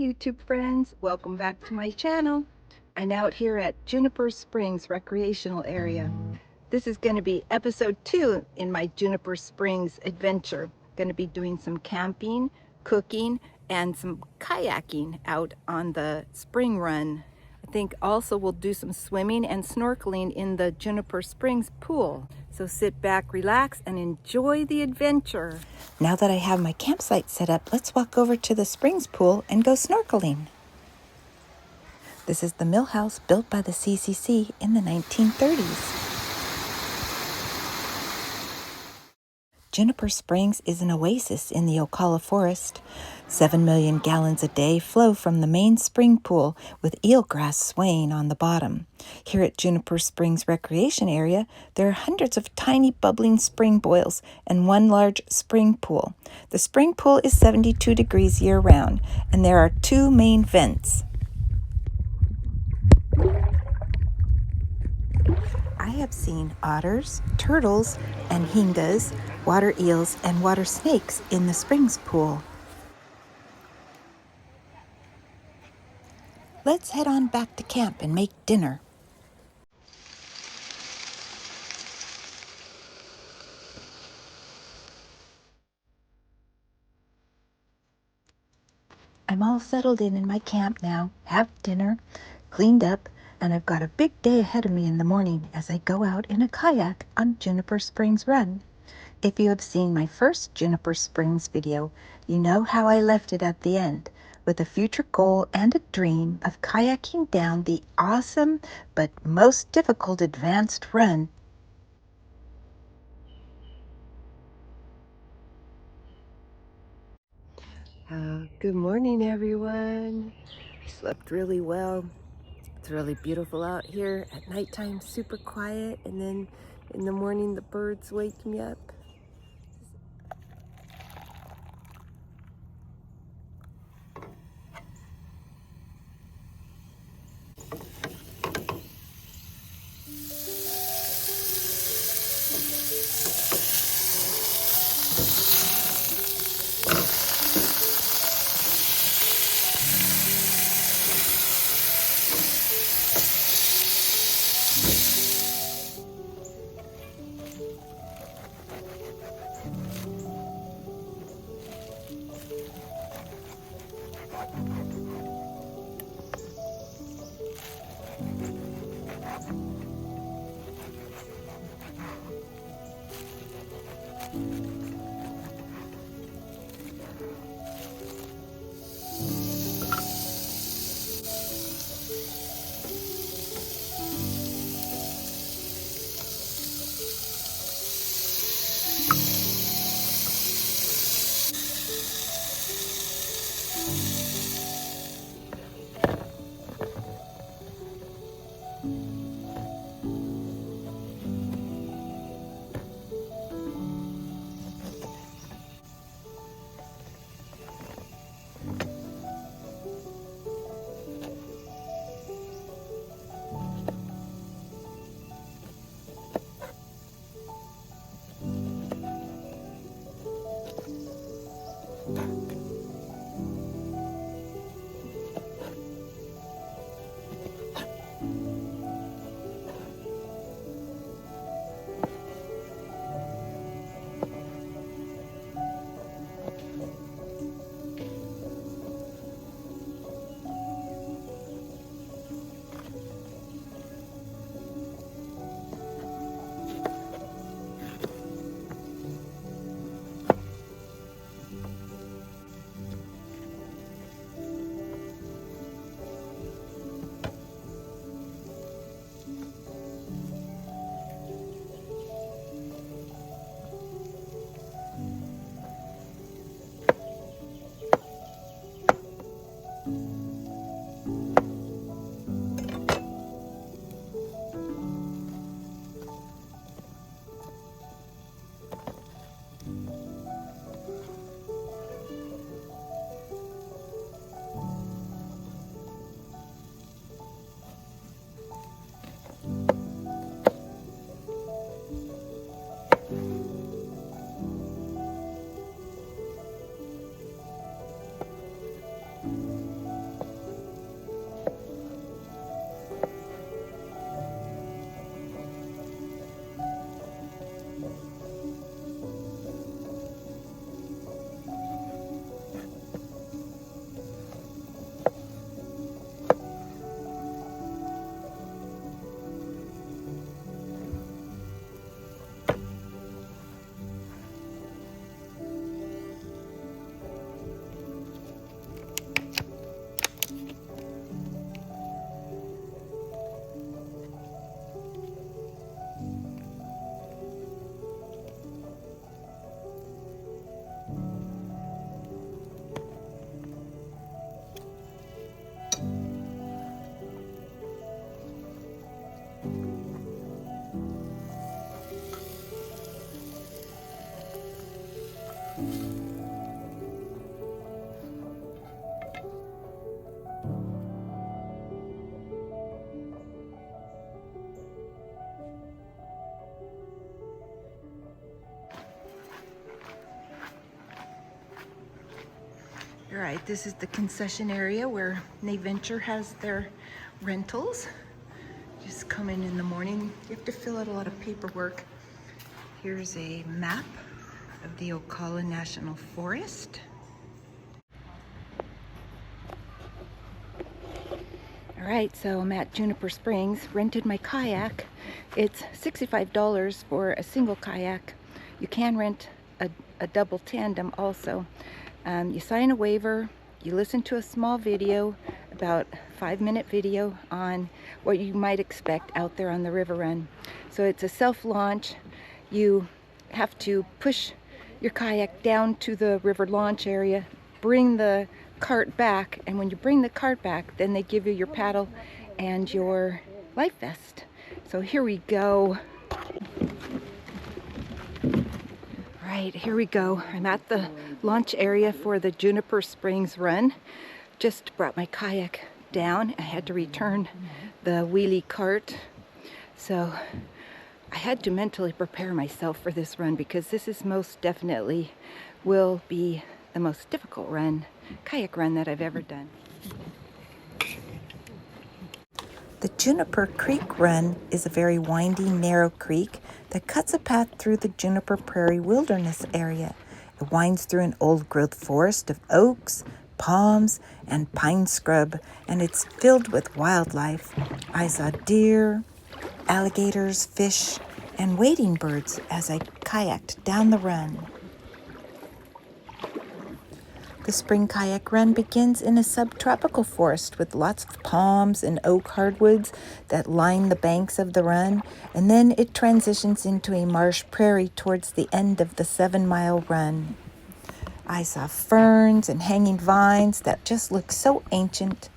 YouTube friends, welcome back to my channel. I'm out here at Juniper Springs recreational area. This is going to be episode 2 in my Juniper Springs adventure. Going to be doing some camping, cooking, and some kayaking out on the spring run. I think also we'll do some swimming and snorkeling in the Juniper Springs pool. So sit back, relax, and enjoy the adventure. Now that I have my campsite set up, let's walk over to the Springs pool and go snorkeling. This is the mill house built by the CCC in the 1930s. Juniper Springs is an oasis in the Ocala Forest. 7 million gallons a day flow from the main spring pool with eelgrass swaying on the bottom. Here at Juniper Springs Recreation Area, there are hundreds of tiny bubbling spring boils and one large spring pool. The spring pool is 72 degrees year-round, and there are 2 main vents. I have seen otters, turtles, and hingas, water eels, and water snakes in the Springs pool. Let's head on back to camp and make dinner. I'm all settled in my camp now, have dinner, cleaned up, and I've got a big day ahead of me in the morning as I go out in a kayak on Juniper Springs Run. If you have seen my first Juniper Springs video, you know how I left it at the end, with a future goal and a dream of kayaking down the awesome but most difficult advanced run. Good morning, everyone. I slept really well. It's really beautiful out here. At nighttime, super quiet, and then in the morning, the birds wake me up. All right, this is the concession area where Naventure has their rentals. Just come in the morning. You have to fill out a lot of paperwork. Here's a map of the Ocala National Forest. All right, so I'm at Juniper Springs, rented my kayak. It's $65 for a single kayak. You can rent a double tandem also. You sign a waiver, you listen to a small video, about 5-minute video on what you might expect out there on the river run. So it's a self-launch. You have to push your kayak down to the river launch area, bring the cart back, and when you bring the cart back, then they give you your paddle and your life vest. So here we go. Right, here we go. I'm at the launch area for the Juniper Springs run. Just brought my kayak down. I had to return the wheelie cart. So I had to mentally prepare myself for this run because this is most definitely will be the most difficult kayak run that I've ever done. The Juniper Creek Run is a very windy, narrow creek that cuts a path through the Juniper Prairie Wilderness area. It winds through an old-growth forest of oaks, palms, and pine scrub, and it's filled with wildlife. I saw deer, alligators, fish, and wading birds as I kayaked down the run. The spring kayak run begins in a subtropical forest with lots of palms and oak hardwoods that line the banks of the run, and then it transitions into a marsh prairie towards the end of the 7-mile run. I saw ferns and hanging vines that just look so ancient.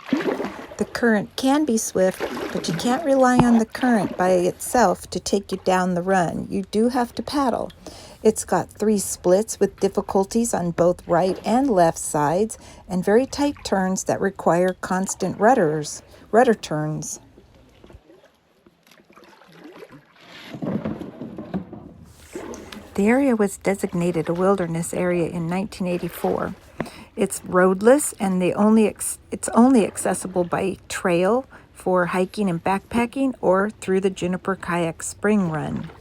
The current can be swift, but you can't rely on the current by itself to take you down the run. You do have to paddle. It's got 3 splits with difficulties on both right and left sides and very tight turns that require constant rudder turns. The area was designated a wilderness area in 1984. It's roadless and it's only accessible by trail for hiking and backpacking or through the Juniper Kayak Spring Run.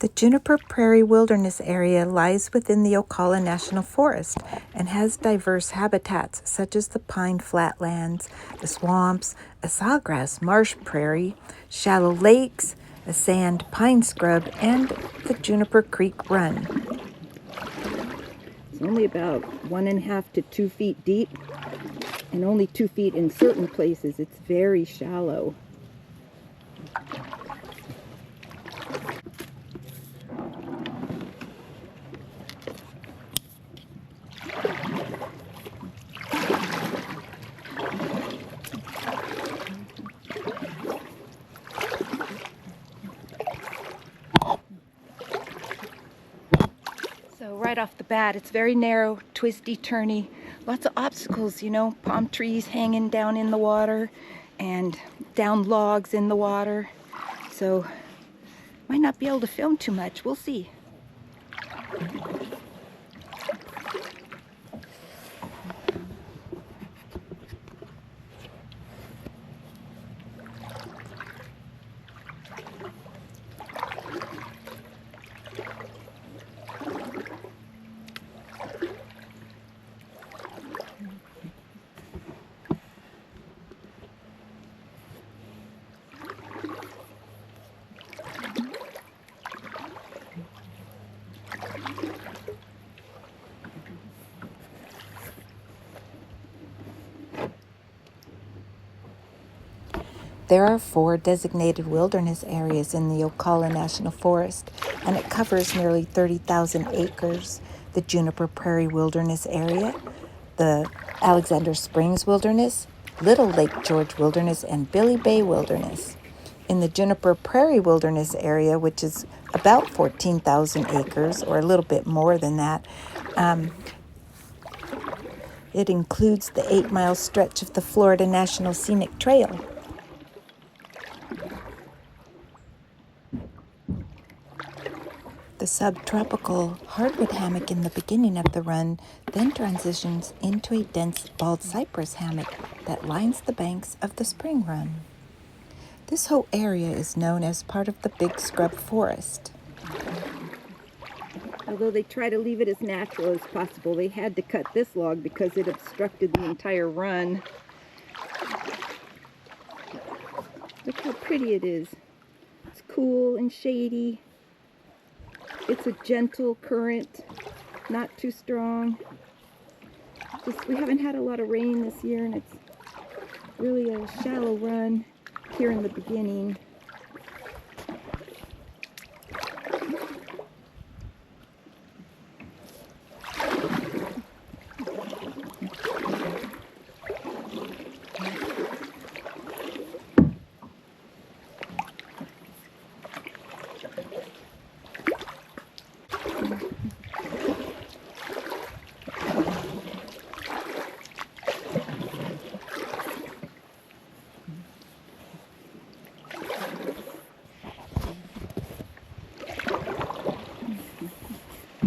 The Juniper Prairie Wilderness area lies within the Ocala National Forest and has diverse habitats such as the pine flatlands, the swamps, a sawgrass marsh prairie, shallow lakes, a sand pine scrub, and the Juniper Creek Run. It's only about 1.5 to 2 feet deep and only 2 feet in certain places. It's very shallow. So right off the bat, it's very narrow, twisty, turny, lots of obstacles, palm trees hanging down in the water and down logs in the water. So might not be able to film too much. We'll see. There are 4 designated wilderness areas in the Ocala National Forest, and it covers nearly 30,000 acres. The Juniper Prairie Wilderness Area, the Alexander Springs Wilderness, Little Lake George Wilderness, and Billy Bay Wilderness. In the Juniper Prairie Wilderness Area, which is about 14,000 acres, or a little bit more than that, it includes the 8-mile stretch of the Florida National Scenic Trail. The The subtropical hardwood hammock in the beginning of the run then transitions into a dense bald cypress hammock that lines the banks of the spring run. This whole area is known as part of the Big Scrub Forest. Although they try to leave it as natural as possible, they had to cut this log because it obstructed the entire run. Look how pretty it is. It's cool and shady. It's a gentle current, not too strong. We haven't had a lot of rain this year, and it's really a shallow run here in the beginning.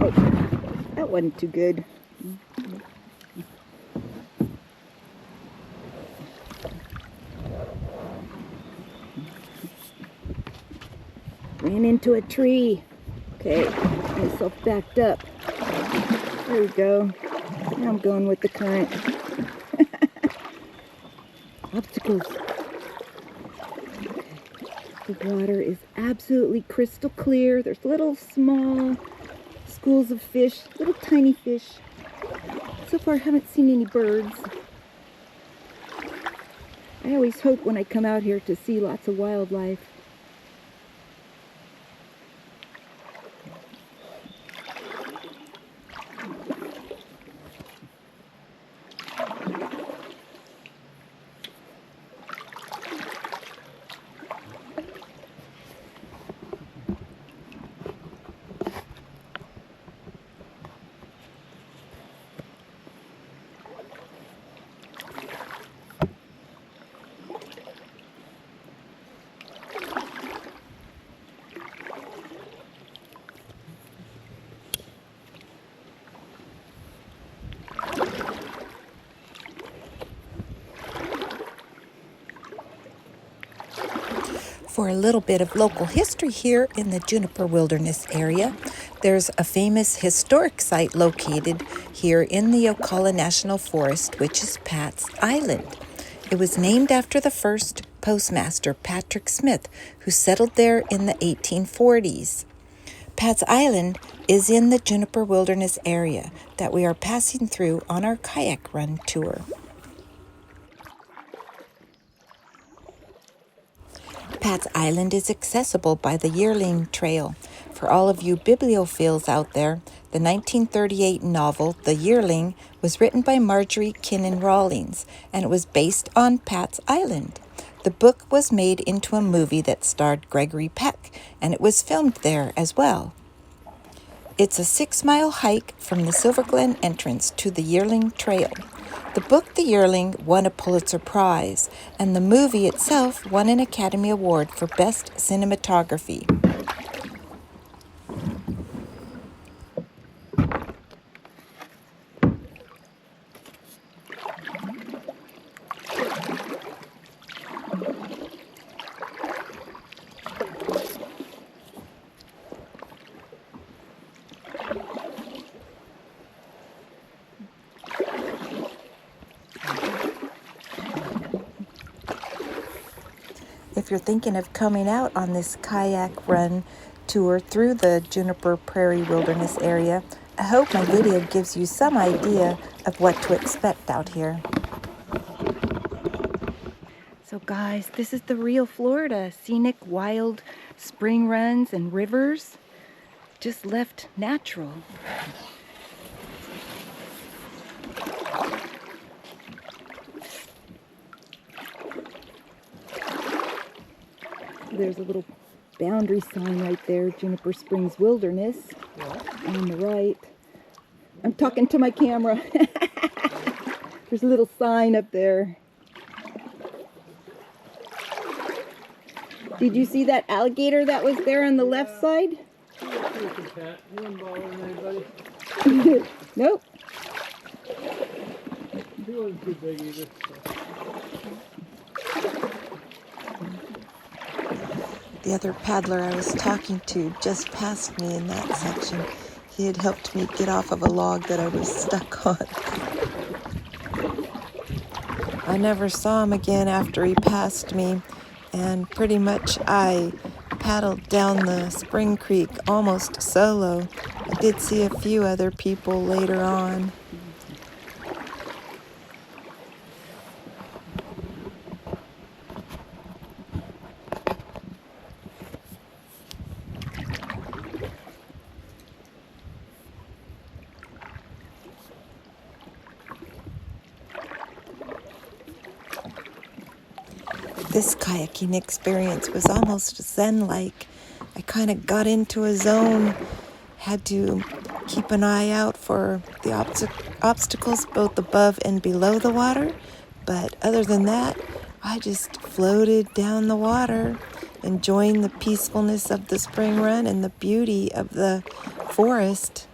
Oh, that wasn't too good. Ran into a tree. Okay, got myself backed up. There we go. Now I'm going with the current. Obstacles. The water is absolutely crystal clear. There's little small schools of fish, little tiny fish. So far I haven't seen any birds. I always hope when I come out here to see lots of wildlife. For a little bit of local history here in the Juniper Wilderness area, there's a famous historic site located here in the Ocala National Forest, which is Pat's Island. It was named after the first postmaster, Patrick Smith, who settled there in the 1840s. Pat's Island is in the Juniper Wilderness area that we are passing through on our kayak run tour. Pat's Island is accessible by the Yearling Trail. For all of you bibliophiles out there, the 1938 novel, The Yearling, was written by Marjorie Kinnan Rawlings, and it was based on Pat's Island. The book was made into a movie that starred Gregory Peck, and it was filmed there as well. It's a 6-mile hike from the Silver Glen entrance to the Yearling Trail. The book, The Yearling, won a Pulitzer Prize, and the movie itself won an Academy Award for Best Cinematography. If you're thinking of coming out on this kayak run tour through the Juniper Prairie Wilderness area, I hope my video gives you some idea of what to expect out here. So guys, this is the real Florida. Scenic, wild spring runs and rivers just left natural. There's a little boundary sign right there, Juniper Springs Wilderness, on the right. I'm talking to my camera. There's a little sign up there. Did you see that alligator that was there on the left side? cat. You wasn't bothering anybody. Nope. He wasn't too big either. So. The other paddler I was talking to just passed me in that section. He had helped me get off of a log that I was stuck on. I never saw him again after he passed me, and pretty much I paddled down the Spring Creek almost solo. I did see a few other people later on. This kayaking experience was almost zen-like. I kind of got into a zone, had to keep an eye out for the obstacles both above and below the water. But other than that, I just floated down the water, enjoying the peacefulness of the spring run and the beauty of the forest.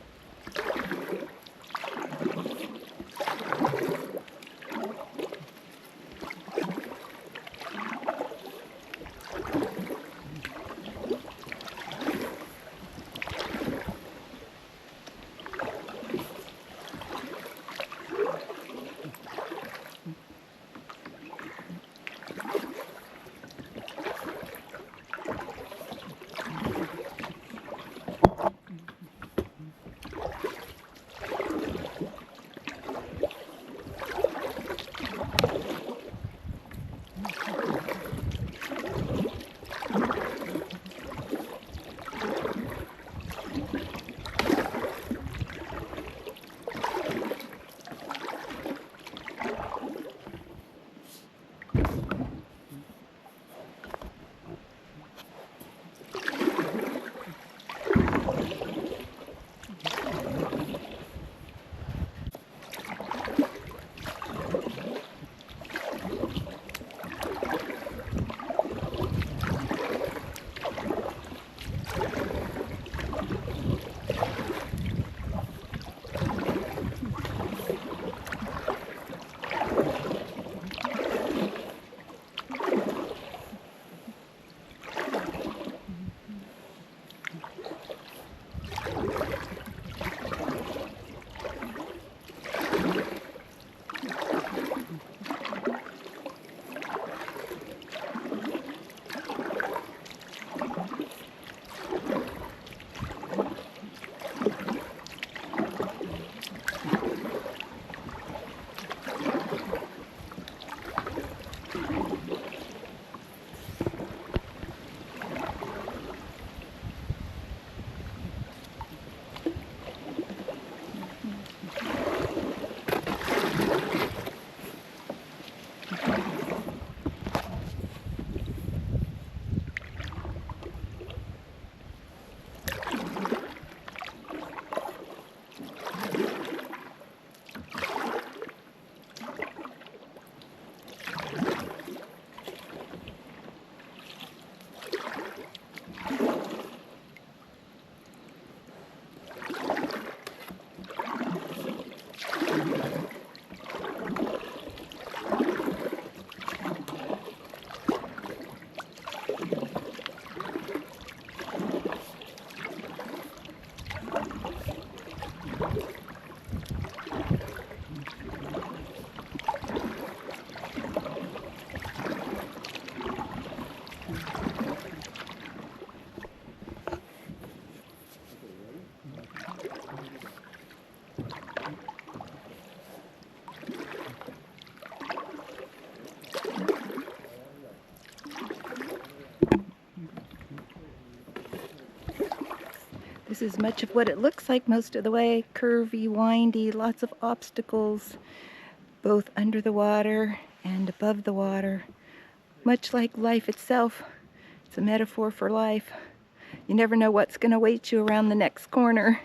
This is much of what it looks like most of the way. Curvy, windy, lots of obstacles, both under the water and above the water. Much like life itself, it's a metaphor for life. You never know what's going to await you around the next corner.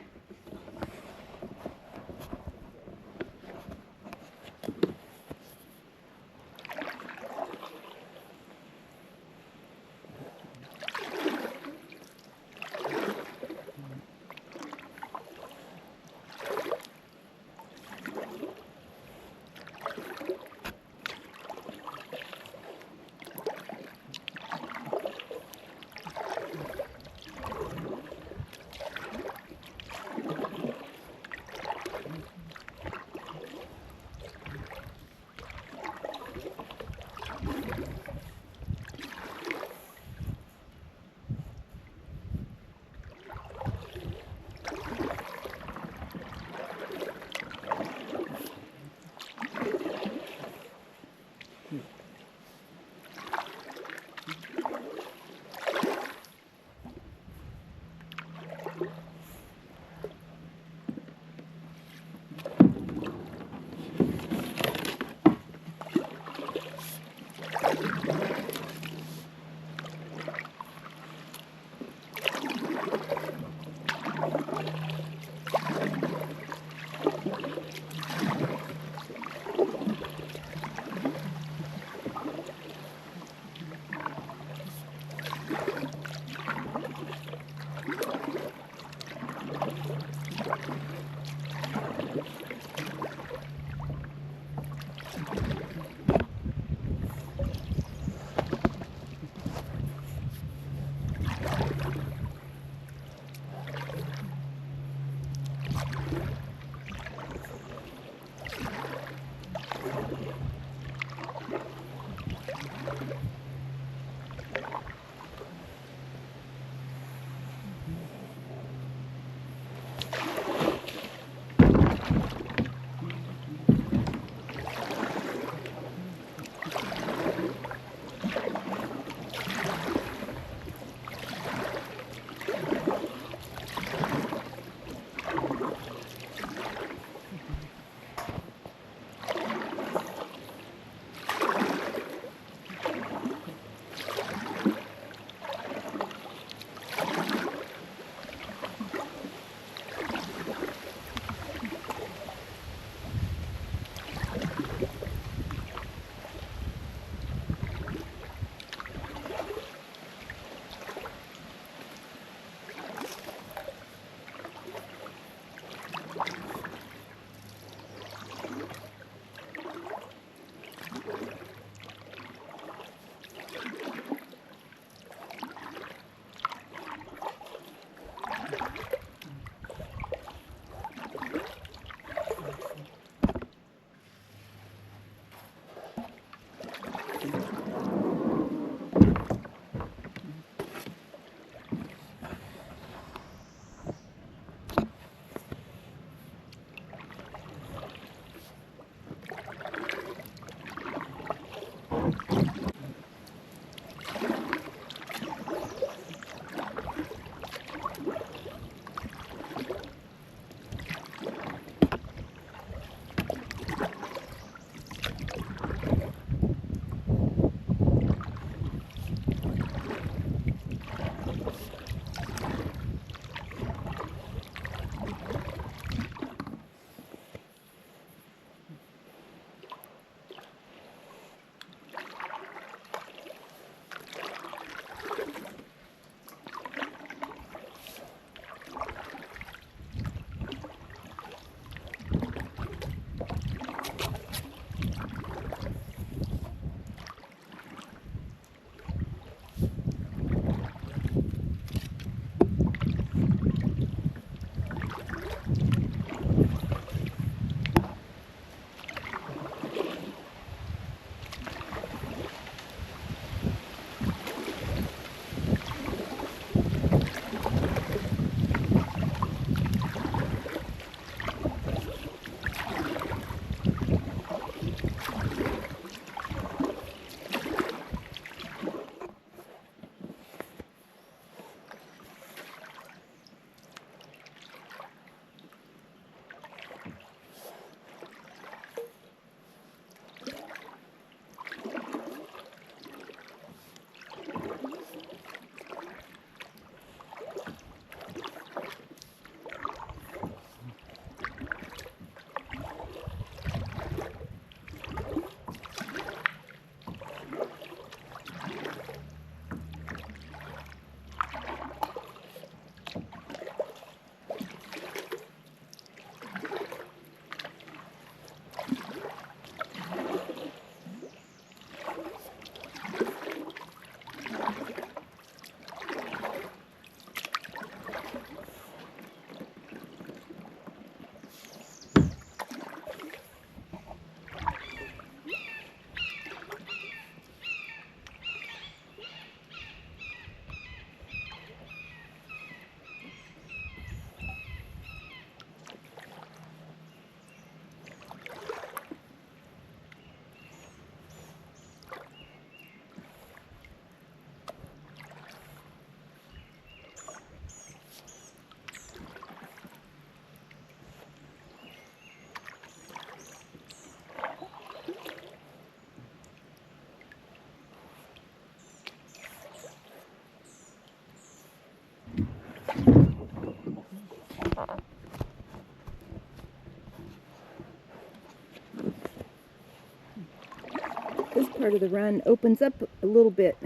This part of the run opens up a little bit.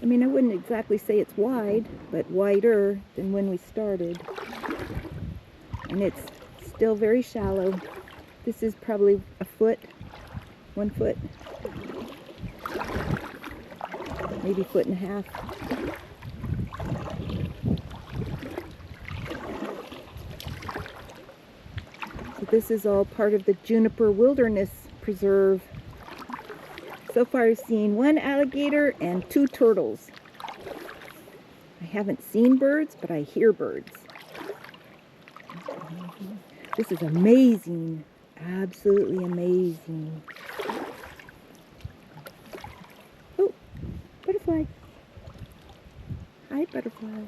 I mean, I wouldn't exactly say it's wide, but wider than when we started. And it's still very shallow. This is probably a foot, 1 foot, maybe 1.5 feet. So this is all part of the Juniper Wilderness Preserve. So far I've seen 1 alligator and 2 turtles. I haven't seen birds, but I hear birds. This is amazing. Absolutely amazing. Oh, butterfly. Hi, butterfly.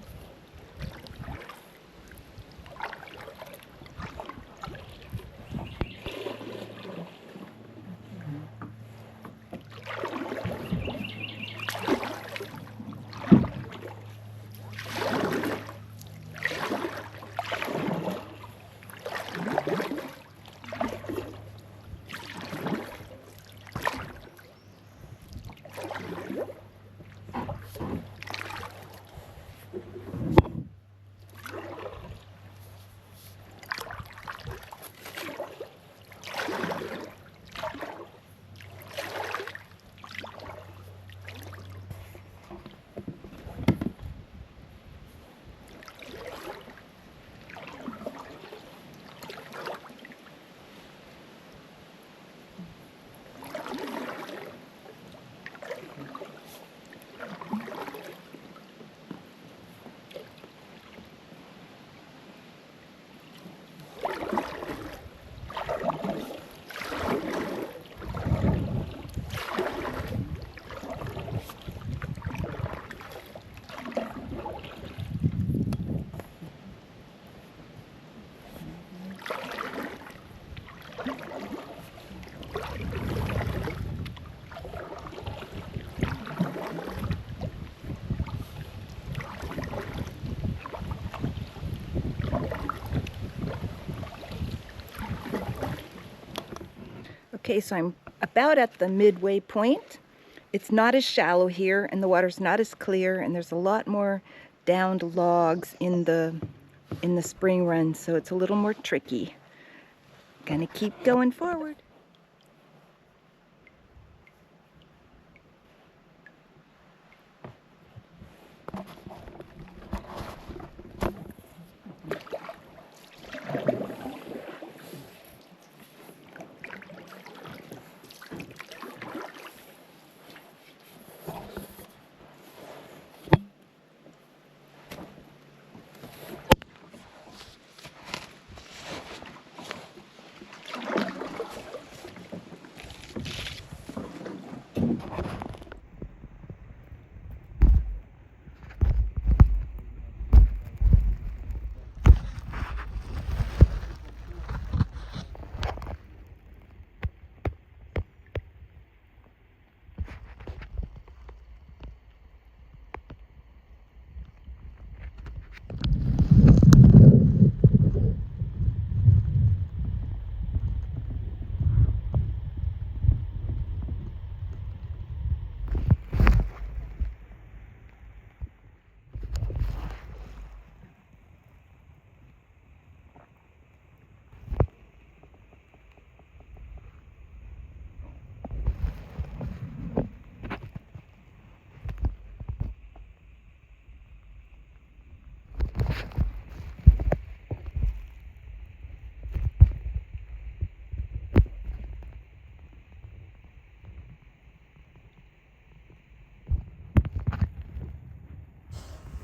Okay, so I'm about at the midway point. It's not as shallow here, and the water's not as clear, and there's a lot more downed logs in the spring run, so it's a little more tricky. Gonna keep going forward.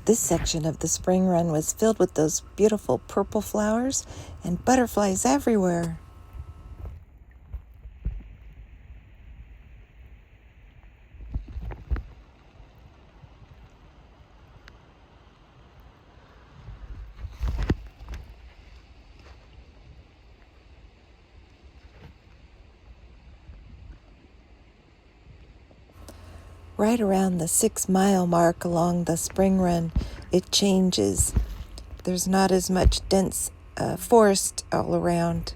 This section of the spring run was filled with those beautiful purple flowers and butterflies everywhere. Right around the 6-mile mark along the spring run, it changes. There's not as much dense forest all around.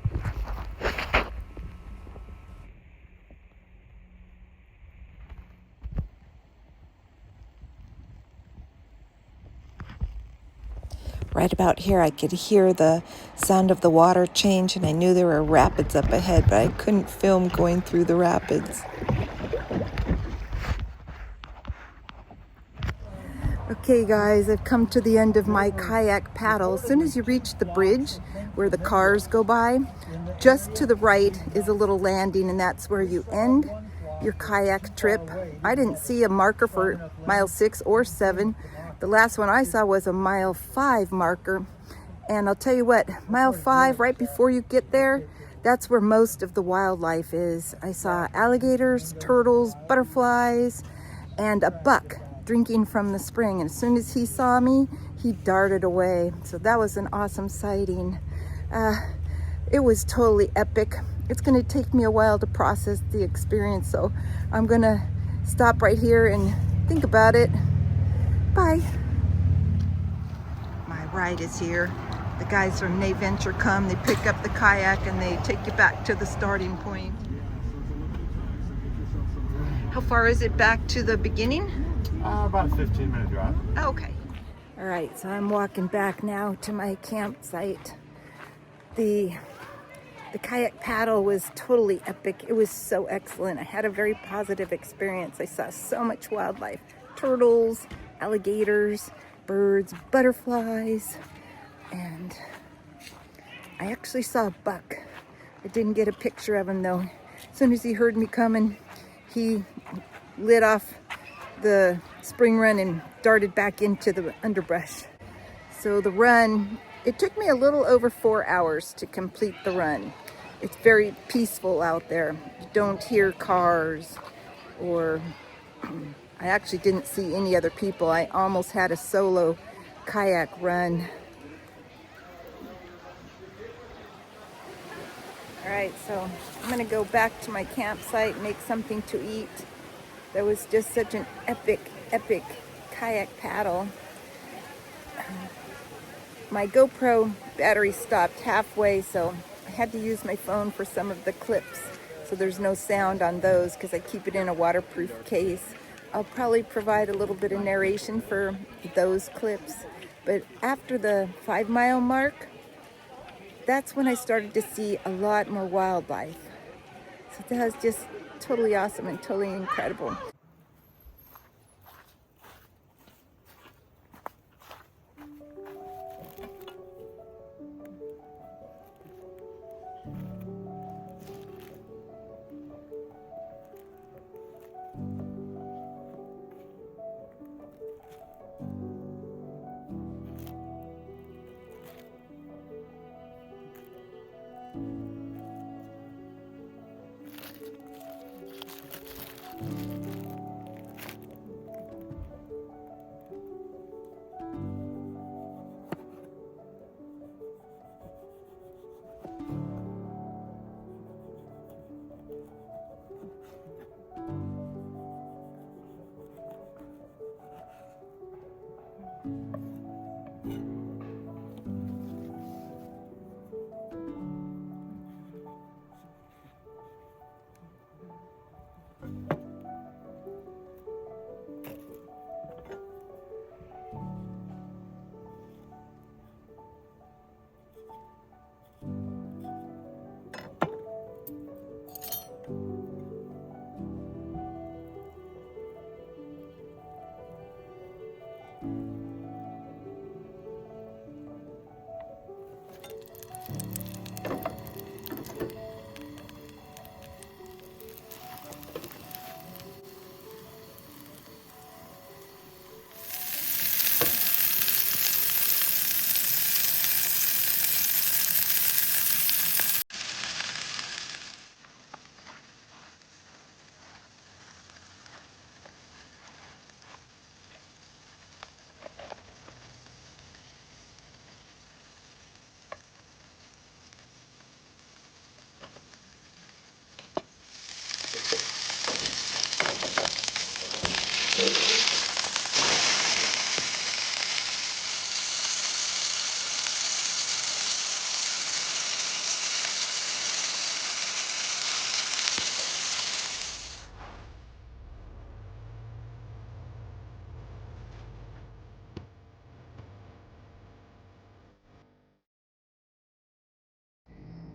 Right about here, I could hear the sound of the water change, and I knew there were rapids up ahead, but I couldn't film going through the rapids. Okay guys, I've come to the end of my kayak paddle. As soon as you reach the bridge where the cars go by, just to the right is a little landing, and that's where you end your kayak trip. I didn't see a marker for mile 6 or 7. The last one I saw was a mile 5 marker. And I'll tell you what, mile 5, right before you get there, that's where most of the wildlife is. I saw alligators, turtles, butterflies, and a buck drinking from the spring. And as soon as he saw me, he darted away. So that was an awesome sighting. It was totally epic. It's going to take me a while to process the experience, so I'm going to stop right here and think about it. Bye. My ride is here. The guys from Venture come, they pick up the kayak, and they take you back to the starting point. How far is it back to the beginning? About a 15-minute drive. Oh, okay. All right, so I'm walking back now to my campsite. The kayak paddle was totally epic. It was so excellent. I had a very positive experience. I saw so much wildlife. Turtles, alligators, birds, butterflies, and I actually saw a buck. I didn't get a picture of him though. As soon as he heard me coming, he lit off the spring run and darted back into the underbrush. So the run, it took me a little over 4 hours to complete the run. It's very peaceful out there. You don't hear cars, or I actually didn't see any other people. I almost had a solo kayak run. All right, so I'm gonna go back to my campsite, make something to eat. That was just such an epic kayak paddle. My GoPro battery stopped halfway, so I had to use my phone for some of the clips. So there's no sound on those because I keep it in a waterproof case. I'll probably provide a little bit of narration for those clips. But after the 5-mile mark, that's when I started to see a lot more wildlife. So that was just totally awesome and totally incredible.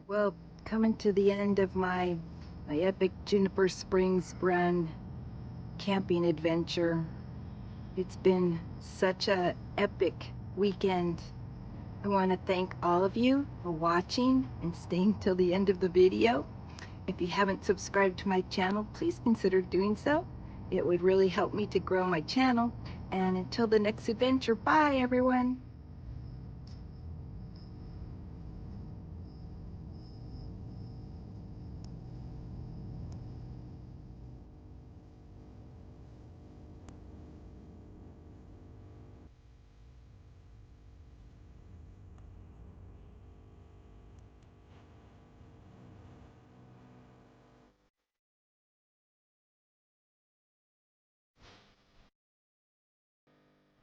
Well, coming to the end of my epic Juniper Springs run camping adventure. It's been such a epic weekend. I want to thank all of you for watching and staying till the end of the video. If you haven't subscribed to my channel, please consider doing so. It would really help me to grow my channel. And until the next adventure, bye everyone.